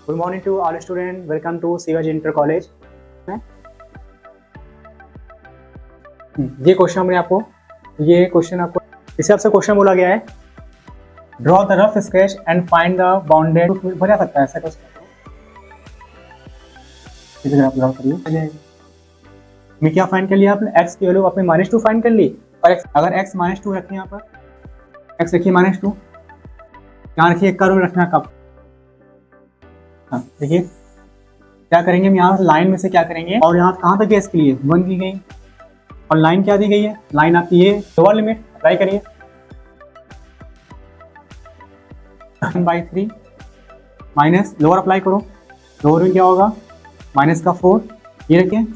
Good morning to all students. Welcome to Shivaji inter college. ये question आपको इस हिसाब से क्वेश्चन बोला गया है, draw the rough sketch and find the bounded. बना सकता है ऐसा क्वेश्चन, ड्रॉ करिए। मैं क्या फाइंड कर लिया आपने, x की वैल्यू आपने -2 फाइंड कर ली। और अगर x -2 रखें यहाँ पर, x रखिए -2, यहाँ रखिए कर्व रखना कब। हाँ देखिए क्या करेंगे हम यहाँ लाइन में से क्या करेंगे, और यहाँ कहाँ तक है इसके लिए 1 दी गई, और लाइन क्या दी गई है, लाइन आपकी ये लोअर लिमिट अप्लाई करिए 1/3 माइनस लोअर अप्लाई करो, लोअर में क्या होगा -4, ये रखिए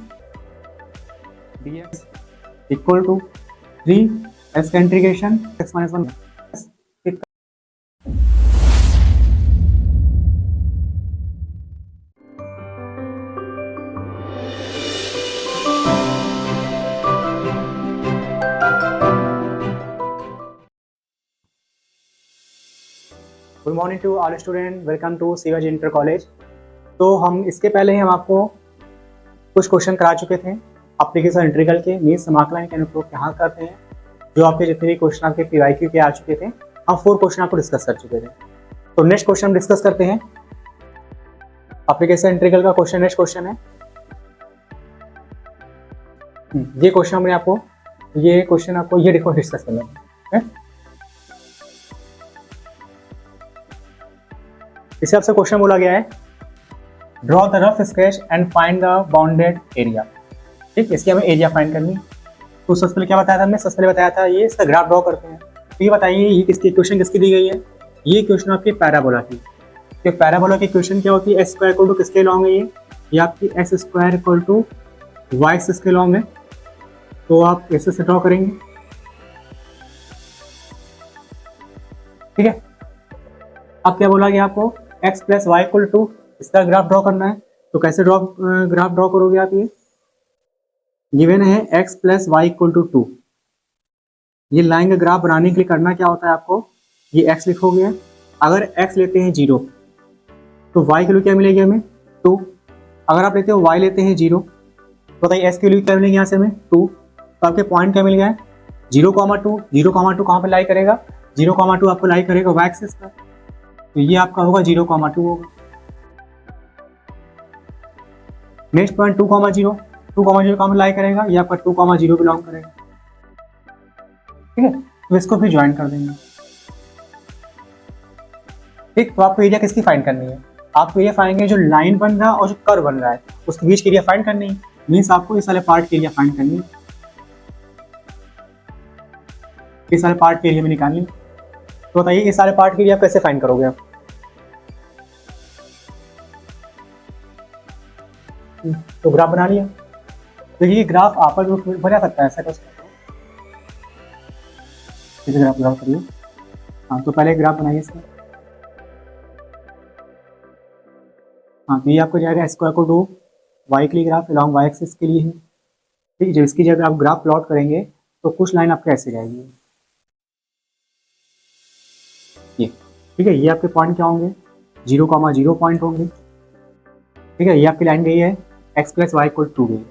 dx इक्वल टू 3 s का integration x - 1। Good morning to all student, welcome to Shivaji inter college. तो हम इसके पहले ही हम आपको कुछ क्वेश्चन करा चुके थे एप्लीकेशन इंटीग्रल के, मीन्स समाकलन के अनुप्रयोग कहाँ करते हैं, जो आपके जितने भी क्वेश्चन आपके पीवाईक्यू के आ चुके थे, हम 4 क्वेश्चन आपको डिस्कस कर चुके थे। तो नेक्स्ट क्वेश्चन हम डिस्कस करते हैं, एप्लीकेशन इंटीग्रल का क्वेश्चन। नेक्स्ट क्वेश्चन है ये क्वेश्चन हमने आपको ये देखो डिस्कस करना है। इस हिसाब से क्वेश्चन बोला गया है, draw the rough sketch and find the bounded area. ठीक, इसकी हमें एरिया फाइंड करनी। तो सबसे पहले क्या बताया था हमने, सबसे पहले बताया था ये इसका ग्राफ ड्रॉ करते हैं। तो ये बताइए ये किसकी इक्वेशन किसकी दी गई है, ये इक्वेशन आपकी पैराबोला की। तो पैराबोला की इक्वेशन क्या होती है, एक्स स्क्वायर इक्वल टू किसके लॉन्ग है, ये आपकी X square equal to Y axis के लॉन्ग है। तो आप ऐसे से ड्रॉ करेंगे, ठीक है। अब क्या बोला गया आपको, x plus Y equal to इसका ग्राफ ड्रॉ करना है। तो कैसे ग्राफ ड्रॉ करोगे आप, ये गिवन है x plus Y equal to 2। ये लाइन का ग्राफ बनाने के लिए करना क्या होता है आपको, ये x लिखोगे, अगर x लेते हैं 0 तो y की वैल्यू क्या मिलेगी हमें 2। अगर आप लेते हो y लेते हैं 0 तो बताइए s की वैल्यू क्या मिलेगी यहाँ से हमें 2। तो आपके पॉइंट क्या मिल गया है 0,2। 0,2 कहाँ पर लाई करेगा, 0,2 आपको लाई करेगा y एक्सिस पर। तो ये आपका होगा 0,2 होगा। नेक्स्ट पॉइंट 2,0 कहाँ पर लाई करेगा, ये आपका 2,0 बिलोंग करेगा, ठीक है। तो इसको फिर ज्वाइन कर देंगे, ठीक। तो आपको एरिया किसकी फाइंड करनी है, आपको ये फाइंड करनी है जो लाइन बन रहा है और जो कर्व बन रहा है उसके बीच की एरिया फाइंड करनी है। मीन्स आपको इस वाले पार्ट की एरिया फाइंड करनी है, इस वाले पार्ट की एरिया में निकालनी। तो बताइए इस सारे पार्ट के लिए आप कैसे फाइंड करोगे आप, तो ग्राफ बना लिया। तो ये ग्राफ आप बना सकता है ऐसा कुछ, ग्राफ ड्रॉ करिए। हाँ तो पहले ग्राफ बनाइए इसका। हाँ तो ये आपको जाएगा स्क्वायर को 2 वाई के लिए ग्राफ अलॉन्ग वाई एक्सिस के लिए है, ठीक। जब इसकी जगह आप ग्राफ प्लॉट करेंगे तो कुछ लाइन आपके ऐसे जाएगी, ये ठीक है। ये आपके पॉइंट क्या होंगे 0,0 पॉइंट होंगे, ठीक है। ये आपकी लाइन गई है x प्लस वाई इक्वल 2 गई है।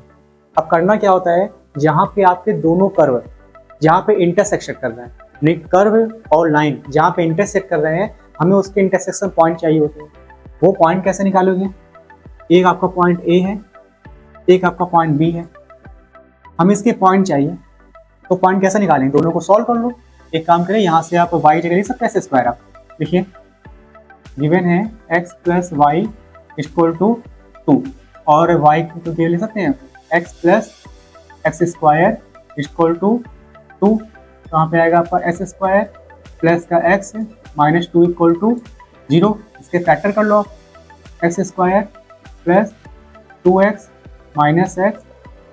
अब करना क्या होता है, जहाँ पे आपके दोनों कर्व जहाँ पे इंटरसेक्शन कर रहे हैं, कर्व और लाइन जहाँ पे इंटरसेक्ट कर रहे हैं, हमें उसके इंटरसेक्शन पॉइंट चाहिए होते हैं। वो पॉइंट कैसे निकालोगे, एक आपका पॉइंट ए है, एक आपका पॉइंट बी है, हमें इसके पॉइंट चाहिए। तो पॉइंट कैसे निकालेंगे, दोनों को सॉल्व कर लो। एक काम करें, यहाँ से आप y जगह लिख सकते हैं स्क्वायर। आप देखिए गिवन है x plus Y equal to 2 और y को क्या लिख सकते हैं x plus X square equal to 2। कहाँ पे आएगा आपका s स्क्वायर प्लस का x -2 इक्वल टू 0। इसके फैक्टर कर लो आप, X square plus 2x minus X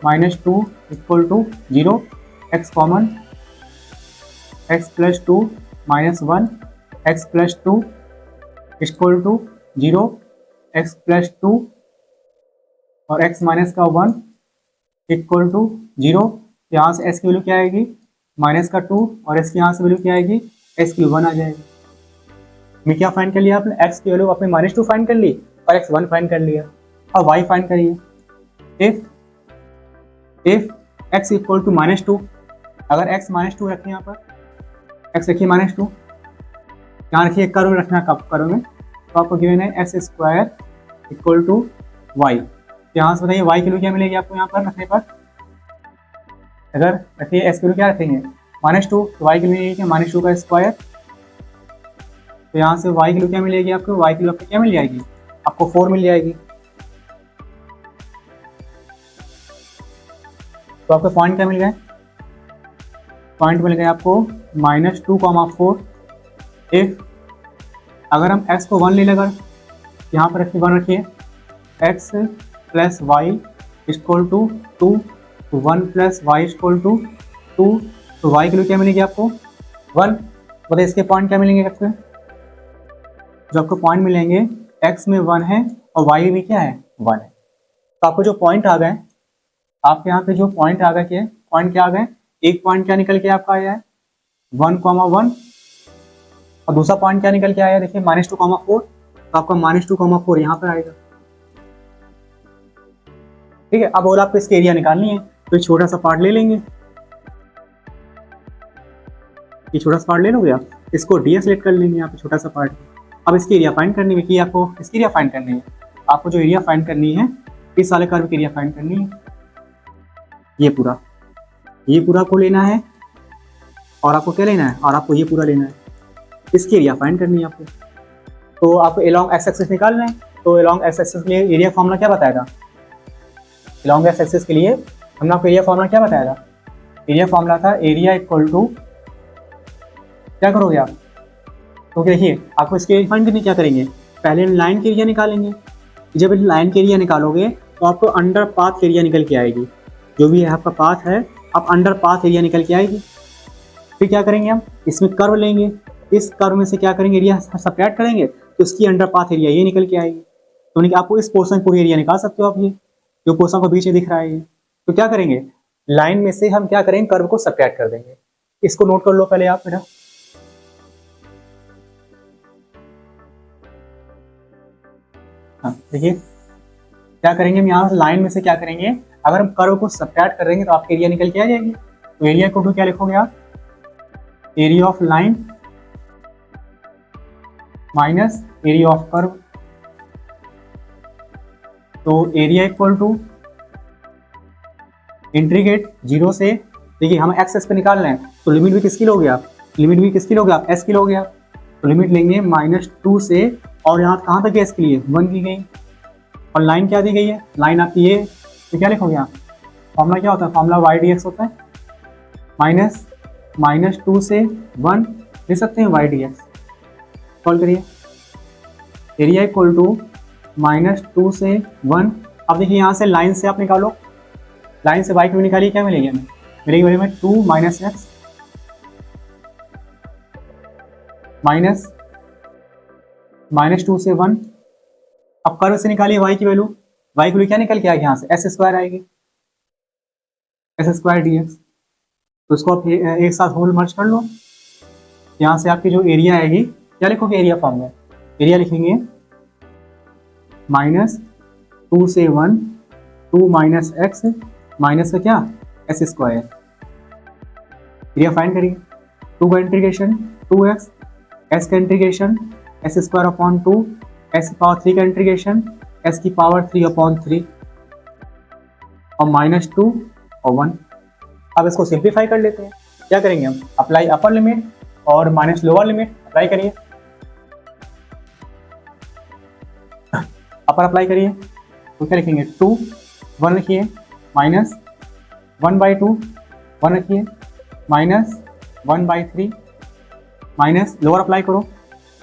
-2 equal to 0। x common, x plus 2 minus 1 x plus 2 equal to 0। x plus 2 और x माइनस का 1 इक्वल टू 0। यहाँ से s की वैल्यू क्या आएगी माइनस का 2 और s की यहाँ से वैल्यू क्या आएगी s की 1 आ जाएगी। मैं क्या फाइंड कर लिया आपने, x की वैल्यू आपने -2 फाइंड कर ली और एक्स 1 फाइंड कर लिया। अब वाई फाइंड करिए। इफ एक्स इक्वल टू -2, अगर एक्स -2 रखें यहाँ पर, एक्स रखिए -2, यहाँ रखिए कर्व रखना, कर्व में तो आपको गिवन है X square equal to Y. यहाँ से बताइए वाई की वैल्यू क्या मिलेगी आपको यहाँ पर रखने पर, अगर रखिए एक्स की वैल्यू क्या रखेंगे -2, तो वाई की मिलेगी क्या -2 का स्क्वायर। तो यहाँ से वाई की वैल्यू क्या मिलेगी आपको, वाई की वैल्यू आपको क्या मिल जाएगी, आपको 4 मिल जाएगी। तो आपको पॉइंट क्या मिल गए, पॉइंट मिल गए आपको -2, 4। इफ अगर हम x को 1 ले लें, अगर यहाँ पर रखिए 1 रखिए, x plus Y equal to 2, 1 plus Y equal to 2, तो y की वैल्यू क्या मिलेगी आपको 1। बताइए इसके पॉइंट क्या मिलेंगे x में, जो आपको पॉइंट मिलेंगे x में 1 है और y में क्या है 1 है। तो आपको जो पॉइंट आ गए, आपके यहाँ पे जो पॉइंट आ गए, पॉइंट क्या आ गए, एक पॉइंट क्या निकल के आपका आया है 1,1, और दूसरा पॉइंट क्या निकल के आया है देखिए -2,4, तो आपका -2,4 यहाँ पर आएगा। ठीक है, अब और आपको इसकी एरिया निकालनी है, तो एक छोटा सा पार्ट ले लेंगे, ये छोटा सा पार्ट ले लोगे आप, इसको ds सेलेक्ट कर लेंगे यहाँ पे छोटा सा पार्ट। अब इसकी एरिया फाइंड करनी है कि आपको इसकी एरिया फाइंड करनी है, आपको जो एरिया फाइंड करनी है इस वाले कर्व की एरिया फाइंड करनी है, ये पूरा को लेना है, और आपको क्या लेना है, और आपको ये पूरा लेना है, इसकी एरिया फाइंड करनी है आपको। तो आपको एलॉन्ग एक्स एक्सिस निकालना है, तो एलॉन्ग एक्स एक्सिस के लिए एरिया फॉर्मूला क्या बताया था, एलॉन्ग एक्स एक्सिस के लिए हमने आपको एरिया फॉर्मूला क्या बताया था, एरिया फॉर्मूला था एरिया इक्वल टू, क्या करोगे आप, तो देखिए आपको इसके एरिया फाइंड करनी, क्या करेंगे पहले लाइन की एरिया निकालेंगे। जब लाइन की एरिया निकालोगे तो आपको अंडर पाथ एरिया निकल के आएगी, जो भी है आपका पाथ है, आप अंडर पाथ एरिया निकल के आएगी। फिर क्या करेंगे हम, इसमें कर्व लेंगे, इस कर्व में से क्या करेंगे एरिया सब्ट्रैक्ट करेंगे, तो इसकी अंडर पाथ एरिया ये निकल के आएगी। तो आपको इस पोर्शन पूरी एरिया निकाल सकते हो आप, ये जो पोर्शन को बीच में दिख रहा है ये। तो क्या करेंगे, लाइन में से हम क्या करेंगे कर्व को सब्ट्रैक्ट कर देंगे। इसको नोट कर लो पहले आप मेरा, हाँ देखिए क्या करेंगे, हम यहाँ लाइन में से क्या करेंगे, अगर हम कर्व को सब्ट्रैक्ट कर देंगे तो आपकी एरिया निकल के आ जाएगी। तो एरिया को क्या लिखोगे आप, area of line minus area of curve. तो एरिया इक्वल टू इंटीग्रेट 0 से, देखिए हम एक्स पे निकाल रहे हैं, तो लिमिट भी किसकी लोगे आप, लिमिट भी किसकी लोगे आप, एस की लोगे आप। तो लिमिट लेंगे -2 से, और यहाँ कहाँ तक है इसके लिए 1 की गई, और लाइन क्या दी गई है, लाइन आपकी ये, तो क्या लिखोगे आप, फॉर्मूला क्या होता है, फॉर्मूला y/dx होता है, -2 से 1 लिख सकते हैं y/dx। सॉल्व करिए, एरिया इक्वल टू -2 से 1। अब देखिए यहाँ से लाइन से आप निकालो, लाइन से y की वैल्यू निकालिए, क्या मिलेगी हमें, मिलेगी वैल्यू में 2 - x -2 से 1। अब कर्व से निकालिए y की वैल्यू, y की वैल्यू क्या निकल के आएगी यहाँ से s² आएगी, s² dx। तो इसको आप एक साथ होल मर्ज कर लो, यहाँ से आपकी जो एरिया आएगी, क्या लिखोगे एरिया फॉर्म में, एरिया लिखेंगे -2 से 1, 2 - x माइनस का क्या s²। एरिया फाइंड करिए, 2 का इंटीग्रेशन 2x, s का इंटीग्रेशन s²/2, s की पावर 3 का इंटीग्रेशन s की पावर 3/3, और -2 और 1। अब इसको सिंप्लीफाई कर लेते हैं, क्या करेंगे हम, अप्लाई अपर लिमिट और माइनस लोअर लिमिट अप्लाई करिए, अपर अप्लाई करिए, तो क्या लिखेंगे 2 1 लिखिए, माइनस 1/2 1 रखिए, -1/3, माइनस लोअर अप्लाई करो,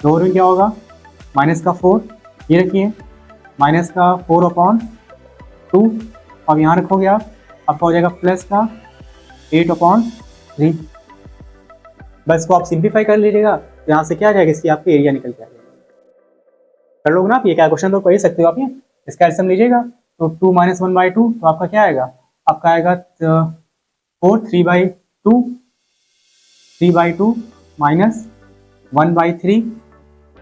लोअर में क्या होगा, माइनस का 4 ये रखिए, माइनस का 4/2, अब यहाँ रखोगे आप, आपका हो जाएगा प्लस का 8/3। बस को आप सिंप्लीफाई कर लीजिएगा, तो यहाँ से क्या आ जाएगा, इसकी आपकी एरिया निकल के आ जाएगा। कर लोगे ना आप, ये क्या क्वेश्चन तो कर ही सकते हो आप, ये इसका एल्सियम लीजिएगा, तो 2 - 1/2, तो आपका क्या आएगा, आपका आएगा 4 3/2 -1/3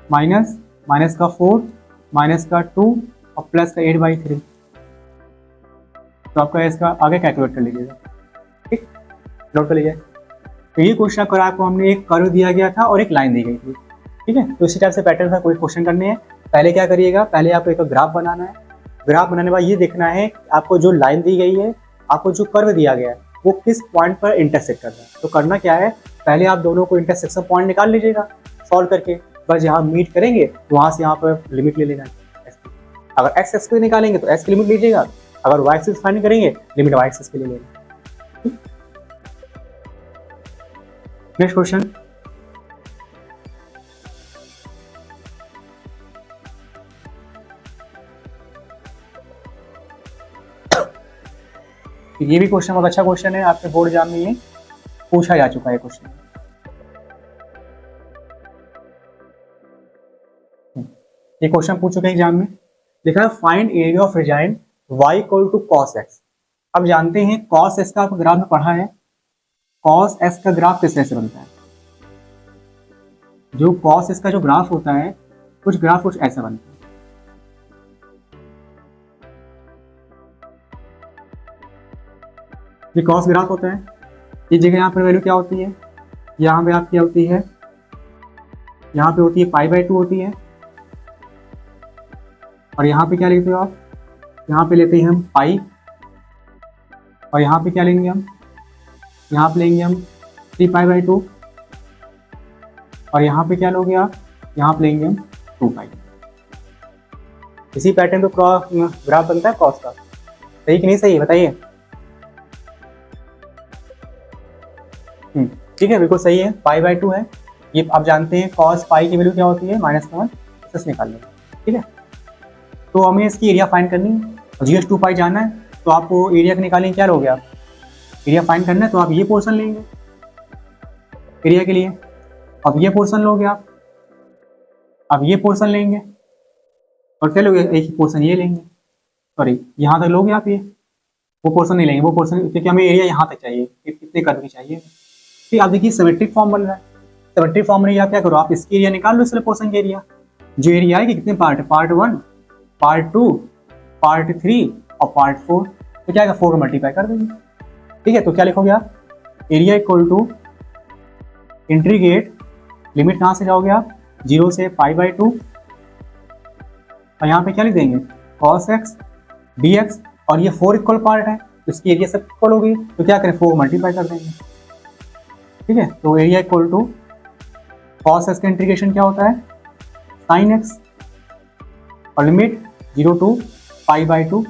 माइनस का 4 माइनस का 2 और प्लस का 8/3। तो आपका इसका आगे कैलकुलेट कर लीजिएगा, ठीक, नोट कर लीजिए। तो ये क्वेश्चन अगर आपको हमने एक कर्व दिया गया था और एक लाइन दी गई थी, ठीक है। तो इसी टाइप से पैटर्न का कोई क्वेश्चन करने हैं। पहले क्या करिएगा, पहले आपको एक ग्राफ बनाना है। ग्राफ बनाने के बाद ये देखना है आपको जो लाइन दी गई है, आपको जो कर्व दिया गया है, वो किस पॉइंट पर इंटरसेक्ट कर रहा है। तो करना क्या है, पहले आप दोनों को इंटरसेक्शन पॉइंट निकाल लीजिएगा सॉल्व करके। बस जहाँ मीट करेंगे वहाँ से यहाँ पर लिमिट ले लेना है। अगर एक्स एक्स पे निकालेंगे तो एक्स की लिमिट लीजिएगा, अगर वाई एक्सिस फाइंड करेंगे लिमिट वाई एक्सिस के लिए लेना। नेक्स्ट क्वेश्चन, ये भी क्वेश्चन बहुत अच्छा क्वेश्चन है, आपके बोर्ड एग्जाम में ये पूछा जा चुका है क्वेश्चन। ये क्वेश्चन पूछ चुके हैं एग्जाम में। लिखा है find area of region y equal to cos x। अब जानते हैं कॉस x का आपको ग्राफ में पढ़ा है, कॉस x का ग्राफ किस तरह से बनता है। जो कॉस x का जो ग्राफ होता है, कुछ ग्राफ कुछ ऐसा बनता है। ये कॉस ग्राफ होता है, ये जगह यहाँ पर वैल्यू क्या होती है, यहाँ पे आप क्या होती है, यहाँ पे होती है π/2 होती है, और यहाँ पे क्या लेते हो आप, यहाँ पे लेते हैं हम पाई, और यहाँ पे क्या लेंगे हम, यहाँ पे लेंगे हम 3π/2, और यहाँ पे क्या लोगे आप, यहाँ पे लेंगे हम 2π। इसी पैटर्न पे ग्राफ बनता है कॉस का। सही कि नहीं सही बताइए। ठीक है, बिल्कुल सही है, π/2 है। ये आप जानते हैं कॉस पाई की वैल्यू क्या होती है, -1, इससे निकाल लेंगे, ठीक है। तो हमें इसकी एरिया फाइंड करनी है और GS2π जाना है, तो आपको एरिया निकालेंगे, क्या लोगे आप, एरिया फाइंड करना है तो आप ये पोर्शन लेंगे एरिया के लिए, अब ये पोर्शन लोगे आप, अब ये पोर्शन लेंगे, और क्या लोगे, एक ही पोर्शन ये लेंगे, सॉरी यहाँ तक लोगे आप, ये वो पोर्शन नहीं लेंगे, वो पोर्शन, क्योंकि हमें एरिया यहाँ तक चाहिए, कितने कर्व की चाहिए। ठीक, आप देखिए सिमेट्रिक फॉर्म बन रहा है, सिमेट्रिक फॉर्म में आप क्या करो, आप इसकी एरिया निकाल लो, इसलिए पोर्शन की एरिया, जो एरिया है कि कितने पार्ट है, पार्ट 1, पार्ट 2, पार्ट 3 और पार्ट 4, तो क्या 4 को मल्टीप्लाई कर देंगे, ठीक है। तो क्या लिखोगे आप, area equal to integrate, limit कहाँ से जाओगे आप, 0 से π/2, और यहाँ पे क्या लिख देंगे cos x dx, और ये 4 इक्वल पार्ट है, इसकी एरिया सब इक्वल होगी, तो क्या करें 4 को मल्टीप्लाई कर देंगे, ठीक है। तो area equal to cos x का इंटीग्रेशन क्या होता है, sin x, और लिमिट 0 to π/2,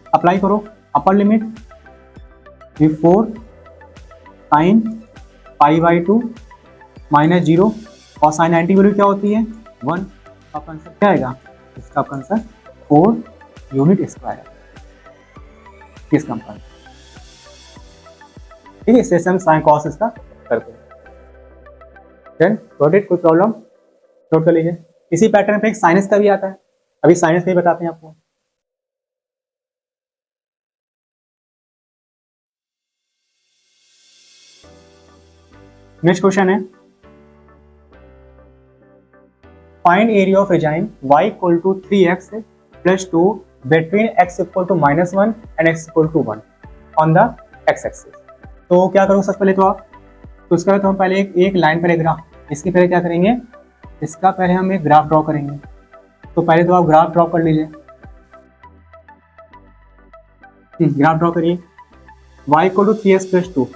अप्लाई करो अपर लिमिट, 4 sin π/2 -0, और sin 90 वैल्यू क्या होती है 1, आपका आंसर क्या आएगा, इसका आपका आंसर 4 यूनिट स्क्वायर, किस कंपन, ठीक है। इससे हम साइन कॉस इसका करते हैं। देन गॉट इट, कोई प्रॉब्लम, नोट कर लीजिए। इसी पैटर्न पे एक साइनस का भी आता है, अभी साइनस का ही बताते हैं आपको। नेक्स्ट क्वेश्चन है find area of region y equal to 3x + 2 between x equal to -1 and x equal to 1 on the x axis. तो क्या करो सबसे पहले तो आप, तो इसका तो हम पहले एक लाइन पर ग्राफ, इसके पहले क्या करेंगे, इसका पहले हम एक ग्राफ ड्रॉ करेंगे। तो पहले तो आप ग्राफ ड्रॉ कर लीजिए, ग्राफ ड्रॉ करिए, y इक्वल टू 3x + 2,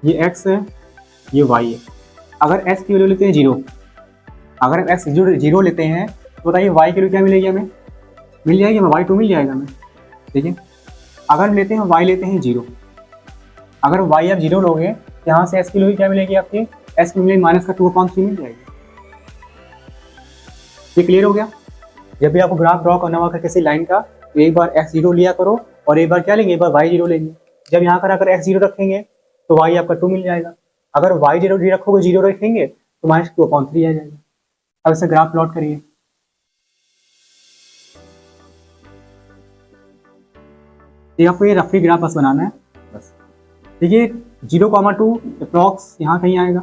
ये x है, ये y है। अगर x की वैल्यू लेते हैं 0, अगर x 0 लेते हैं तो बताइए y की वैल्यू क्या मिलेगी हमें, मिल जाएगी हमें y2 मिल जाएगा हमें, ठीक है। अगर हम लेते हैं y लेते हैं 0, अगर y आप 0 लोगे तो यहाँ से s की वैल्यू क्या मिलेगी आपकी, s की मिलेगी -2/3 मिल जाएगी। ये क्लियर हो गया। जब भी आपको ग्राफ ड्रॉ करना होगा किसी लाइन का, तो एक बार x 0 लिया करो और एक बार क्या लेंगे, एक बार y 0 लेंगे। जब यहाँ पर अगर x 0 रखेंगे तो y आपका 2 मिल जाएगा, अगर y 0 रखोगे 0 रखेंगे तो -2/3 आ जाएगा। अब इसे ग्राफ प्लॉट करिए, ये आपको ये रफली ग्राफ बस बनाना है बस, देखिए 0,2 अप्रॉक्स यहाँ कहीं आएगा,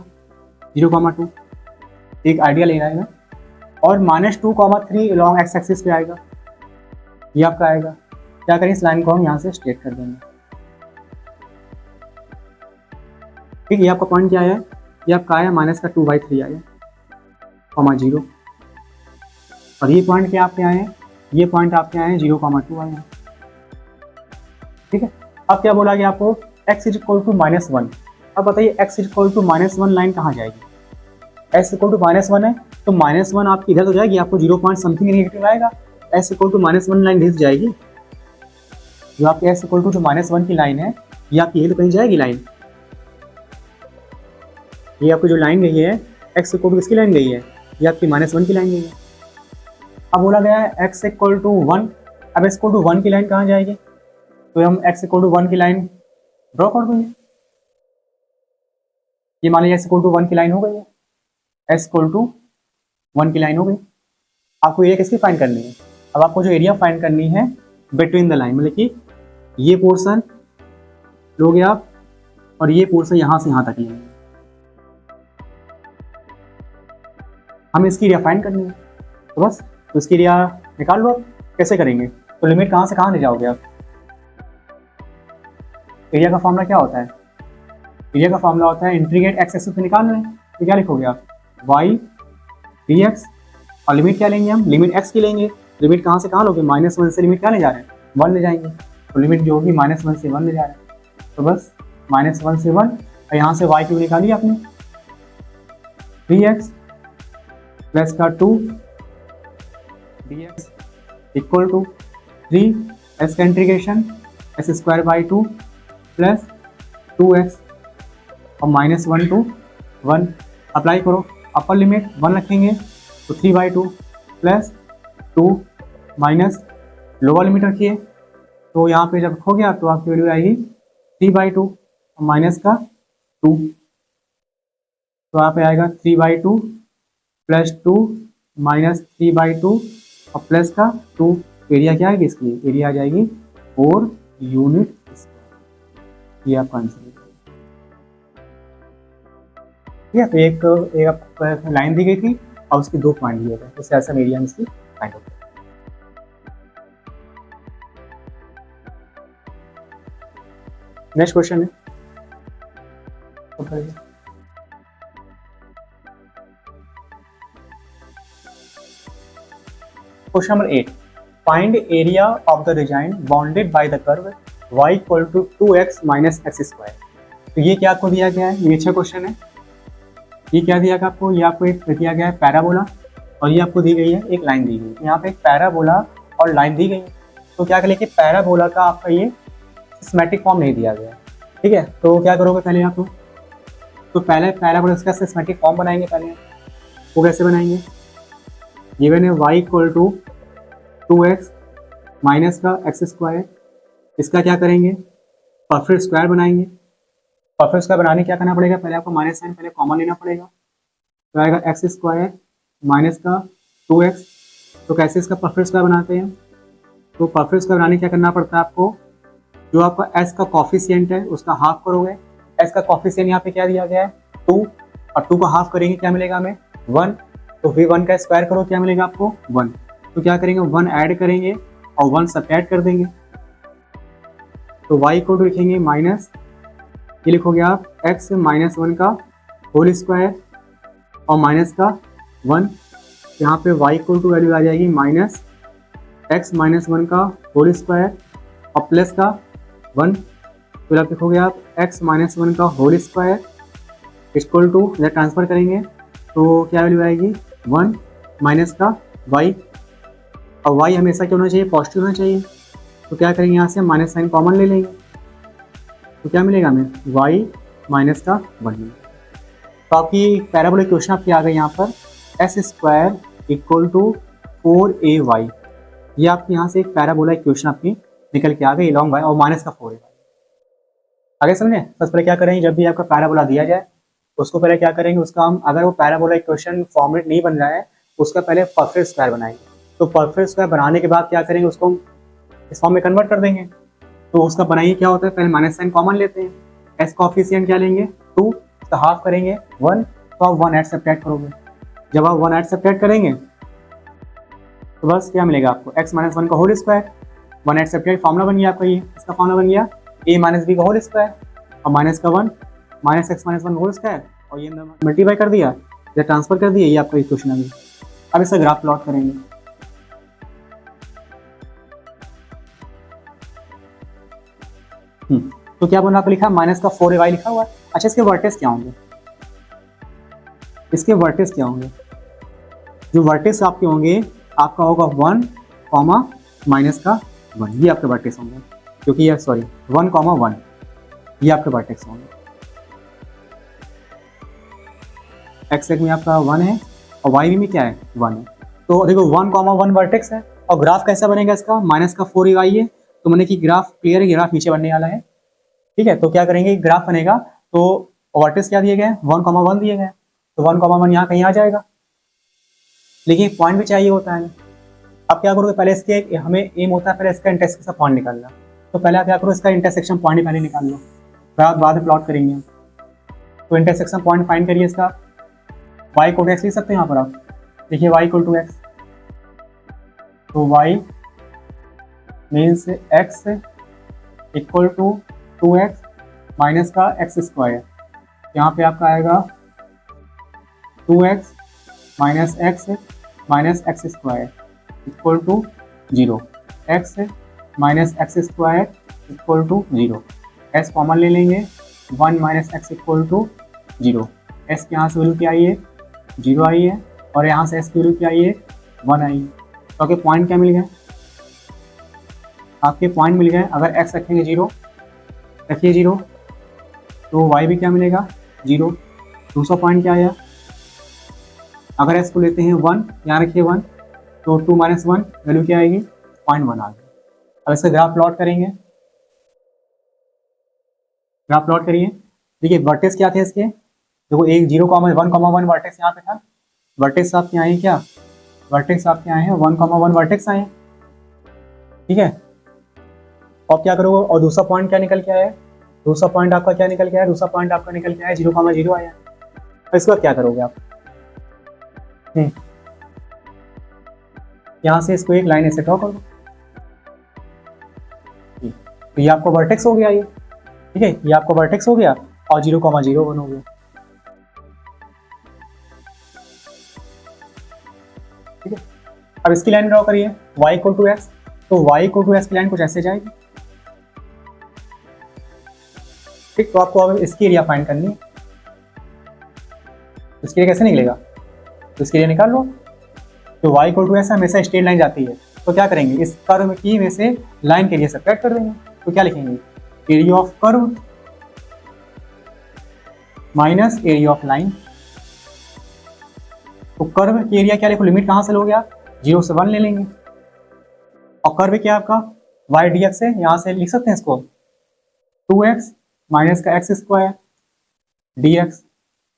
0,2 एक आइडिया ले आएगा, और -2,3 लॉन्ग एक्स एक्सिस पे आएगा, ये आपका आएगा। क्या करें, इस लाइन को हम यहाँ से स्ट्रेट कर देंगे। ठीक है, ये आपका पॉइंट क्या है, ये आपका आया -2/3 आया, 0, और ये पॉइंट क्या आपके आए हैं, ये पॉइंट आपके आए हैं 0,2 आए हैं। ठीक है, अब क्या बोला गया आपको, x = -1। अब बताइए x = -1 लाइन कहाँ जाएगी, x = -1 है तो -1 आपकी इधर तो जाएगी, आपको 0 पॉइंट समथिंग नेगेटिव आएगा, s = -1 लाइन इधर जाएगी, जो आपके s = -1 की लाइन है ये आपकी इधर कहीं जाएगी लाइन, ये आपकी जो लाइन गई है x = किसकी लाइन गई है, ये आपकी -1 की लाइन गई है। अब बोला गया है x = 1, अब x = 1 की लाइन कहाँ जाएगी, तो हम x = 1 की लाइन ड्रॉ कर देंगे, ये मान लीजिए x = 1 की लाइन हो गई है, s = 1 की लाइन हो गई। आपको एरिया किसकी फाइंड करनी है, अब आपको जो एरिया फाइंड करनी है बिटवीन द लाइन, मतलब कि ये पोर्शन लोगे आप और ये पोर्शन यहाँ से यहाँ तक लेंगे, हमें इसकी एरिया फाइंड करनी है, तो बस तो इसकी एरिया निकाल लो आप। कैसे करेंगे, तो लिमिट कहाँ से कहाँ ले जाओगे आप, एरिया का फॉर्मूला क्या होता है, एरिया का फॉर्मूला होता है इंटीग्रेट x एक्सिस पे निकाल रहे हैं, तो क्या लिखोगे आप, y dx, और लिमिट क्या लेंगे हम, लिमिट x की लेंगे, लिमिट कहाँ से कहाँ लोगे, -1 से लिमिट क्या ले जा रहे हैं, 1 ले जाएंगे, तो लिमिट जो होगी -1 से 1 ले जा रहे हैं, तो बस -1 से 1, और यहाँ से y क्यों निकाली आपने, 3x प्लस का 2 dx = 3, s का इंटीग्रेशन s² / 2 प्लस 2x और -1 to 1 अप्लाई करो, अपर लिमिट 1 रखेंगे तो 3/2 प्लस 2 माइनस लोअर लिमिट रखिए, तो यहाँ पे जब रखोगे आप तो आपकी वैल्यू आएगी 3/2 और माइनस का 2, तो यहाँ पे आएगा 3/2 प्लस 2 माइनस 3/2 और प्लस का 2, एरिया क्या आएगी इसकी, एरिया आ जाएगी 4 यूनिट, ये आपका आंसर है। ठीक है, तो एक आपको लाइन दी गई थी और उसके 2 पॉइंट दिए गए, तो ऐसा एरिया में इसकी फाइंड होता है। नेक्स्ट क्वेश्चन है, question number 8, find area of the reason bounded by the curve y = 2x - x²। तो ये क्या आपको दिया गया है, ये अच्छा क्वेश्चन है। ये क्या दिया गया आपको, ये आपको एक दिया गया है पैराबोला, और ये आपको दी गई है एक लाइन दी गई है, यहाँ पे एक पैराबोला और लाइन दी गई है। तो क्या करें कि पैराबोला का आपका ये सिस्मेटिक फॉर्म नहीं दिया गया, ठीक है, तो क्या करोगे पहले आप, तो पहले पैराबोला का सिस्मेटिक फॉर्म बनाएंगे, पहले वो कैसे बनाएंगे, गिवन है y = 2x माइनस का x², इसका क्या करेंगे, परफेक्ट स्क्वायर बनाएंगे। परफेक्ट स्क्वायर बनाने क्या करना पड़ेगा, पहले आपको माइनस साइन पहले कॉमन लेना पड़ेगा, तो आएगा x² माइनस का 2x। तो कैसे इसका परफेक्ट स्क्वायर बनाते हैं, तो परफेक्ट स्क्वायर बनाने क्या करना पड़ता है आपको, जो आपका s का कॉफिशिएंट है उसका हाफ करोगे, s का कॉफिशिएंट यहाँ पे क्या दिया गया है 2, और 2 का हाफ करेंगे क्या मिलेगा हमें 1, तो फिर 1 का स्क्वायर करो क्या मिलेगा आपको 1, तो क्या करेंगे 1 ऐड करेंगे और 1 सब्ट्रैक्ट कर देंगे, तो y को लिखेंगे माइनस, ये लिखोगे आप x -1 का होल स्क्वायर और माइनस का 1, यहाँ पे y = वैल्यू आ जाएगी -x -1 का होल स्क्वायर और प्लस का 1, फिर आप लिखोगे आप x -1 का होल स्क्वायर = इधर ट्रांसफर करेंगे तो क्या वैल्यू आएगी 1 माइनस का y, और y हमेशा क्या होना चाहिए, पॉजिटिव होना चाहिए, तो क्या करेंगे यहाँ से माइनस साइन कॉमन ले लेंगे, तो क्या मिलेगा हमें y माइनस का 1। तो आपकी पैराबोलिक क्वेश्चन आपकी आ गई यहाँ पर s² = 4ay, ये आपके यहाँ से एक पैराबोलिक क्वेश्चन आपकी निकल के आ गई लॉन्ग y और माइनस का 4ay। आगे समझे, सबसे पहले क्या करेंगे, जब भी आपका पैराबोला दिया जाए उसको पहले क्या करेंगे, उसका हम अगर वो पैराबोलिक क्वेश्चन फॉर्मेट नहीं बन रहा है उसका पहले परफेक्ट स्क्वायर बनाएंगे, तो परफेक्ट स्क्वायर बनाने के बाद क्या करेंगे, उसको इस फॉर्म में कन्वर्ट कर देंगे। तो उसका बनाइए क्या होता है, पहले माइनस साइन कॉमन लेते हैं, एस का ऑफिशिएंट क्या लेंगे 2, तो हाफ करेंगे 1, तो आप 1 ऐड सब्ट्रैक्ट करोगे। जब आप 1 ऐड सब्ट्रैक्ट करेंगे तो बस क्या मिलेगा आपको x माइनस 1 का whole square. 1 add subtract formula बन गया आपका, ये इसका फॉर्मूला बन गया a माइनस बी का होल स्क्वायर और माइनस का 1 minus X minus 1 whole square, और ये मल्टीप्लाई कर दिया या ट्रांसफर कर दिया, ये आपका इक्वेशन अभी। अब इसका ग्राफ प्लॉट करेंगे। तो क्या बना, आपको लिखा माइनस का 4ay लिखा हुआ है। अच्छा, इसके वर्टेक्स क्या होंगे, इसके वर्टेक्स क्या होंगे? जो वर्टेक्स आपके होंगे, आपका होगा 1 कॉमा माइनस का 1, ये आपके वर्टेक्स होंगे, क्योंकि ये 1 कॉमा 1 ये आपके वर्टेक्स होंगे। एक्स में आपका 1 है और वाई में क्या है 1 है। तो देखो 1 कॉमा 1 वर्टेक्स है, और ग्राफ कैसा बनेगा इसका, माइनस का 4ay है, तो मैंने कि ग्राफ क्लियर है, ग्राफ नीचे बनने वाला है। ठीक है, तो क्या करेंगे, ग्राफ बनेगा तो वर्टेक्स क्या दिए गए 1 कॉमा 1 दिए गए, तो 1 कॉमा 1 यहाँ कहीं आ जाएगा, लेकिन पॉइंट भी चाहिए होता है। अब क्या करोगे, पहले इसके हमें एम होता है पहले इसका इंटरसेक्शन पॉइंट निकालना, तो पहले आप क्या करो, इसका इंटरसेक्शन पॉइंट पहले निकाल लो, फिर आप बाद में प्लॉट करेंगे। तो इंटरसेक्शन पॉइंट फाइंड करिए इसका, y इक्वल टू एक्स लिख सकते हैं यहाँ पर आप, देखिए y इक्वल टू एक्स, तो y means x equal to 2x minus का एक्स स्क्वायर, यहाँ पे आपका आएगा 2x minus X square equal to 0, x minus X square equal to 0, s common ले लेंगे 1 minus X equal to 0, s के यहाँ से वैल्यू क्या आई है 0 आई है, और यहाँ से s की वैल्यू क्या आई है 1 आई है। तो आपके पॉइंट क्या मिल गए, आपके पॉइंट मिल गए। अगर x रखेंगे 0, रखिए 0, तो y भी क्या मिलेगा 0। दूसरा पॉइंट क्या आया, अगर s को लेते हैं 1, यहाँ रखिए 1, तो 2 माइनस 1 वैल्यू क्या आएगी 0.1 आ गई। अब इसका ग्राफ प्लॉट करेंगे, ग्राफ प्लॉट करिए। देखिए वर्टेक्स क्या थे इसके, देखो एक 0 कॉमा 1 वर्टेक्स यहाँ पे था, वर्टेक्स आपके आए हैं क्या, वर्टेक्स आपके आए हैं 1 कॉमा 1 वर्टेक्स आए हैं। ठीक है, और क्या करोगे, और दूसरा पॉइंट क्या निकल के आया है, दूसरा पॉइंट आपका क्या निकल के आया, दूसरा पॉइंट आपका निकल के आया 0 कॉमा 0 आया। तो इसके बाद क्या करोगे आप, यहाँ से इसको एक लाइन ऐसे ड्रॉ कर दो, तो ये आपका वर्टेक्स हो गया ये। ठीक है, ये आपका वर्टेक्स हो गया और 0 कॉमा 0 1 हो गया। ठीक है, अब इसकी लाइन ड्रॉ करिए y इक्वल टू एक्स, तो y इक्वल टू एक्स की लाइन कुछ ऐसे जाएगी। ठीक, तो आपको अब इसकी एरिया फाइंड करनी है, इसके लिए कैसे निकलेगा, तो इसके लिए निकाल लो। तो y इक्वल टू एक्स हमेशा स्ट्रेट लाइन जाती है, तो क्या करेंगे, इस कर्व की में से लाइन के लिए सब्ट्रैक्ट कर देंगे। तो क्या लिखेंगे, area of curve minus area of line. तो कर्व की एरिया क्या लिखो, लिमिट कहाँ से लोगे आप 0 से 1 ले लेंगे, और कर्व क्या आपका y dx है, यहाँ से लिख सकते हैं इसको 2x माइनस का एक्स स्क्वायर dx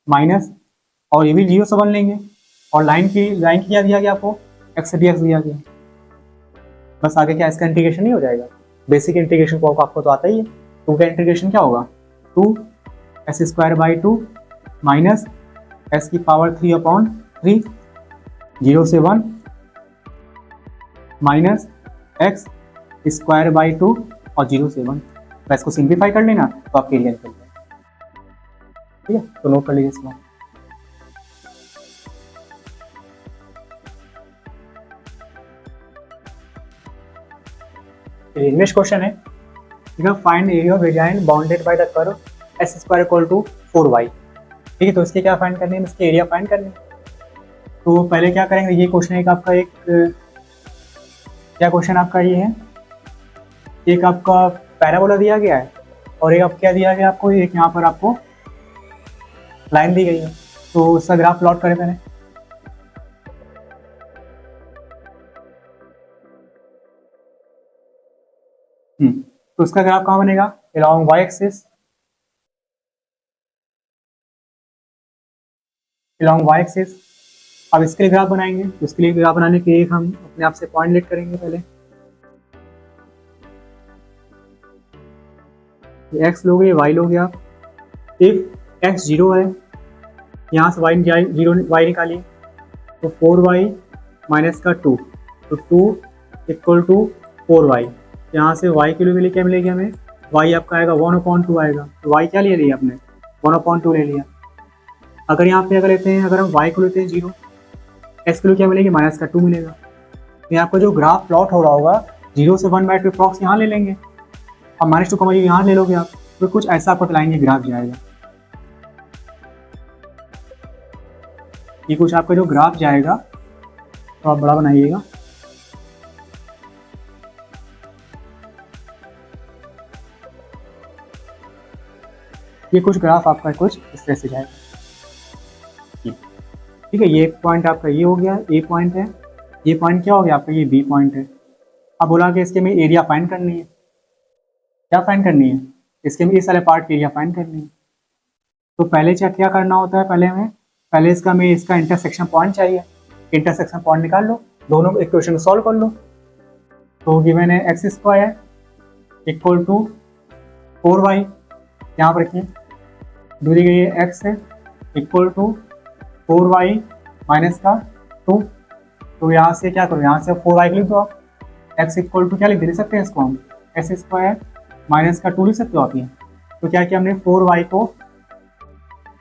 माइनस, और ये भी 0 से 1 लेंगे, और लाइन की क्या दिया गया आपको x dx दिया गया। बस आगे क्या इसका इंटीग्रेशन नहीं हो जाएगा, बेसिक इंटीग्रेशन को आपको तो आता ही है। तो का इंटीग्रेशन क्या होगा 2 s square by 2 minus s की पावर 3/3 0 से 1 माइनस एक्स स्क्वायर बाई 2 और 0 से 1। बस इसको सिंप्लीफाई कर लेना तो आपके एरिया निकल जाएगा। ठीक है, तो नोट कर लीजिए इसको। नेक्स्ट क्वेश्चन है, find area of region bounded by the curve s square equal to 4y। ठीक है, तो इसके क्या फाइंड करने हैं, इसके एरिया फाइंड करने हैं। तो पहले क्या करेंगे, ये क्वेश्चन एक आपका क्या क्वेश्चन आपका ये है, एक आपका पैराबोला दिया गया है और एक आप क्या दिया गया आपको, एक यहाँ पर आपको लाइन दी गई है। तो इसका ग्राफ प्लॉट करें पहले। तो इसका ग्राफ कहाँ बनेगा, along y axis, along y axis. अब इसके लिए ग्राफ बनाएंगे, तो इसके लिए ग्राफ बनाने के एक हम अपने आप से पॉइंट लेट करेंगे पहले। x लोगे y लोगे आप, इफ एक्स जीरो है, यहाँ से वाई जीरो वाई निकालिए, तो 4y माइनस का 2, तो 2 इक्वल टू 4y। यहाँ से y के लिए क्या मिलेगी हमें, y आपका आएगा 1/2 आएगा, तो y क्या ले लिया आपने, 1/2 ले लिया। अगर यहाँ पे अगर लेते हैं, अगर हम y को लेते हैं 0, x के लिए क्या मिलेगी, माइनस का 2 मिलेगा। तो यहाँ पर जो ग्राफ प्लॉट हो रहा होगा 0 से 1/2 अप्रॉक्स यहाँ ले लेंगे, और -2 को यहाँ ले लोगे आप, तो कुछ ऐसा आपको दिलाएंगे ग्राफ जाएगा। ये कुछ आपका जो ग्राफ जाएगा, तो आप बड़ा बनाइएगा। ये कुछ ग्राफ आपका कुछ इस तरह से जाएगा, ठीक है। ये एक पॉइंट आपका ये हो गया, ए पॉइंट है। ये पॉइंट क्या हो गया आपका, ये बी पॉइंट है। अब बोला कि इसके में एरिया फाइंड करनी है, क्या फाइंड करनी है, इसके में इस वाले पार्ट की एरिया फाइंड करनी है। तो पहले क्या करना होता है, पहले इसका इंटरसेक्शन पॉइंट चाहिए। इंटरसेक्शन पॉइंट निकाल लो, दोनों इक्वेशन सॉल्व कर लो। तो गिवन है X square equal to 4y, यहाँ पर रखिए, दूरी गई है x है, इक्वल टू 4y माइनस का 2। तो यहाँ से क्या करो, यहाँ से 4y लिख दो आप, x इक्वल टू क्या लिख सकते हैं इसको हम, एक्स स्क्वायर माइनस का 2 लिख सकते हो आप ये। तो क्या किया हमने, 4y को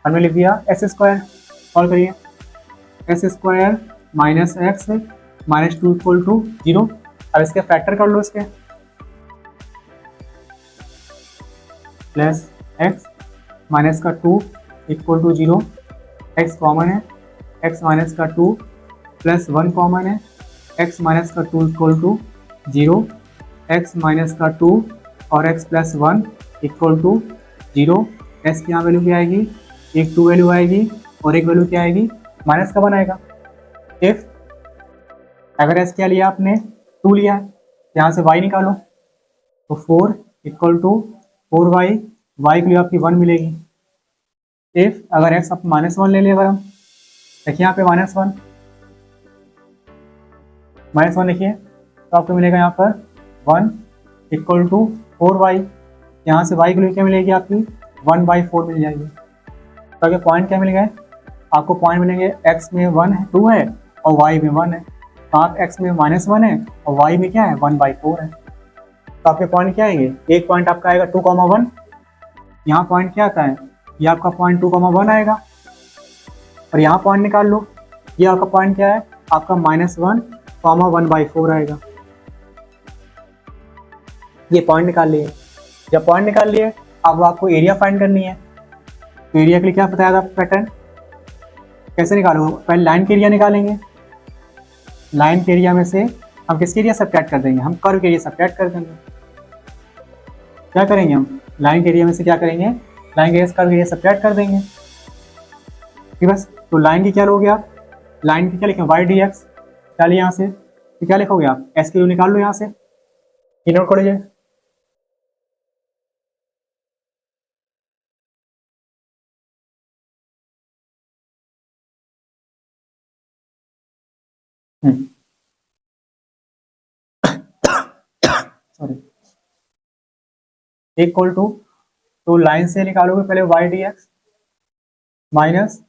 हमने लिख दिया एक्स स्क्वायर, सॉल्व करिए, X square minus X minus 2 equal to 0। अब इसके फैक्टर कर लो, इसके प्लस एक्स माइनस का 2 इक्वल टू 0, एक्स कॉमन है, एक्स माइनस का 2 प्लस 1 कॉमन है, एक्स माइनस का 2 इक्वल टू 0, एक्स माइनस का 2 और X plus 1 equal to 0। X की यहाँ वैल्यू क्या आएगी, एक 2 वैल्यू आएगी और एक वैल्यू क्या आएगी, माइनस का 1 आएगा। इफ अगर एस क्या लिया आपने, 2 लिया है, यहाँ से y निकालो, तो 4 इक्वल टू 4y, y के लिए आपकी 1 मिलेगी। इफ अगर x आप -1 ले लिया, अगर हम देखिए यहाँ पे -1 लिखिए, तो आपको मिलेगा यहाँ पर 1 इक्वल टू 4y, यहाँ से y के लिए क्या मिलेगी आपकी 1/4 मिल जाएगी। तो आगे पॉइंट क्या मिल गए आपको, पॉइंट मिलेंगे x में 2 है और y में 1 है। तो आप x में -1 है और y में क्या है 1/4 है। तो आपके पॉइंट क्या आएंगे, एक पॉइंट आपका आएगा 2,1, यहाँ पॉइंट क्या आता है, ये आपका पॉइंट 2,1 आएगा, और यहाँ पॉइंट निकाल लो, ये आपका पॉइंट क्या है, आपका -1,1/4 आएगा। ये पॉइंट निकाल लिए। जब पॉइंट निकाल लिए, अब आपको एरिया फाइंड करनी है। तो एरिया के लिए क्या बताया था पैटर्न, कैसे निकालो, पहले लाइन के एरिया निकालेंगे, लाइन के एरिया में से हम किसके एरिया सब्ट्रैक्ट कर देंगे, हम कर्व के एरिया सब्ट्रैक्ट कर देंगे। क्या करेंगे हम, लाइन के एरिया में से क्या करेंगे, लाइन के एरिया कर्व के एरिया सब्ट्रैक्ट कर देंगे, ठीक बस। तो लाइन की क्या लोगे आप, लाइन की क्या लिखें, वाई डी एक्स, क्या लिया यहाँ से, तो क्या लिखोगे आप, एस की निकाल लो यहाँ से, ये नोट कर लीजिए। सॉरी, इक्वल टू, तो लाइन से निकालोगे पहले वाई डी एक्स माइनस